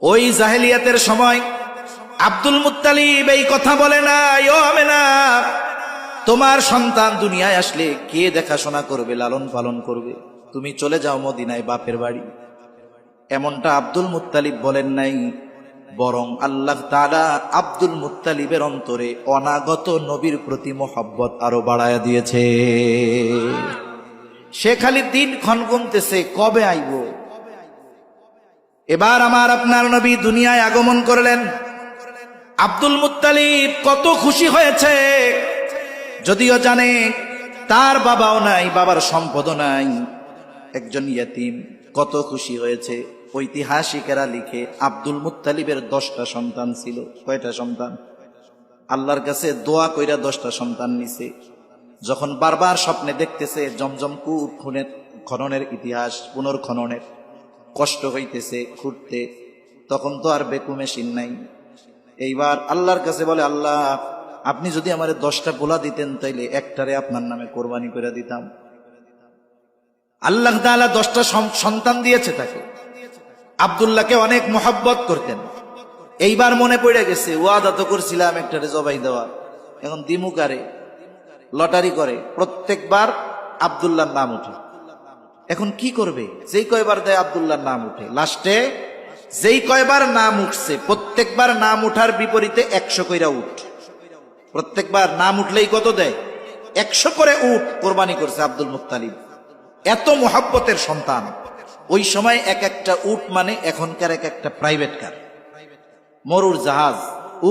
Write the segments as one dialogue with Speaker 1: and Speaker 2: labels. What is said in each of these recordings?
Speaker 1: ওই জাহেলিয়াতের সময় Abdul Muttalib এই কথা বলে না, ও আমেনা, তোমার সন্তান দুনিয়ায় আসলে কে দেখাশোনা করবে, লালন পালন করবে? তুমি চলে যাও মদিনায় বাপের বাড়ি। এমনটা আব্দুল মুত্তালিব বলেন নাই, বরং আল্লাহ তাআলা আব্দুল মুত্তালিবের অন্তরে অনাগত নবীর প্রতি মোহাব্বত আরো বাড়ায়া দিয়েছে। সে খালি দিন ক্ষণ গুনতেছে, কবে আইব। এবার আমার আপনার নবী দুনিয়ায় আগমন করলেন। আব্দুল মুত্তালিব কত খুশি হয়েছে, যদিও জানে তার বাবাও নাই, বাবার সম্পদও নাই, একজন ইয়াতীম। কত খুশি হয়েছে। ঐতিহাসিকেরা লিখে আব্দুল মুত্তালিবের 10টা সন্তান ছিল। কয়টা সন্তান? আল্লাহর কাছে দোয়া কইরা 10টা সন্তান নিছে। যখন বারবার স্বপ্নে দেখতেছে জমজম কূপ খননের ইতিহাস, পুনর্খননের কষ্ট হইতেছে খুঁড়তে, তখন তো আর বেকু মেশিন নাই। এইবার আল্লাহর কাছে বলে, আল্লাহ আপনি যদি আমার 10টা গোলা দিতেন তাইলে একটারে আপনার নামে কোরবানি করে দিতাম। আল্লাহ তাআলা 10টা সন্তান দিয়েছে তাকে। আব্দুল্লাহকে অনেক মোহাব্বত করতেন। এইবার মনে পড়ে গেছে, ওয়াদা তো করছিলাম একটারে জবাই দেওয়া, এখন দিমুকারে লটারি করে প্রত্যেকবার আব্দুল্লাহর নাম উঠে। এখন কি করবে? যেই কয়বার দেয় আব্দুল্লাহর নাম উঠে। লাস্টে যেই কয়বার নাম উঠছে প্রত্যেকবার নাম উঠার বিপরীতে 100 কইরা উঠ। প্রত্যেকবার নাম উঠলেই কত দেয়? 100 করে উঠ কোরবানি করছে আব্দুল মুত্তালিব। এত মোহাব্বতের সন্তান। ওই সময় এক একটা উট মানে এখনকার এক একটা প্রাইভেট কার, মরুর জাহাজ,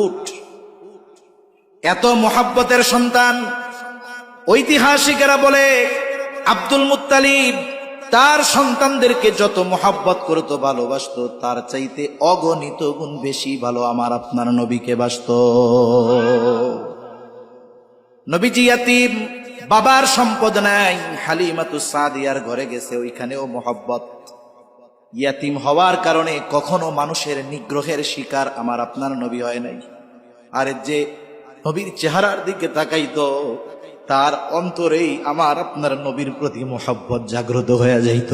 Speaker 1: উট। এত মোহাব্বতের সন্তান। ঐতিহাসিকেরা বলে আব্দুল মুত্তালিব তার সন্তানদেরকে যত মোহাব্বত করত, ভালোবাসত, তার চাইতে অগণিত গুণ বেশি ভালো আমার আপনার নবীকে বাসত। নবীজি ইয়াতীম, বাবার সম্পদ নাই। হালিমাতুস সাদিয়ার ঘরে গেছে, ওইখানেও মোহাব্বত। ইয়াতীম হওয়ার কারণে কখনো মানুষের নিগ্রহের শিকার আমার আপনার নবী হয় নাই। আর যে নবীর চেহারার দিকে তাকাইতো, তার অন্তরেই আমার আপনার নবীর প্রতি মোহাব্বত জাগ্রত হয়ে যাইত।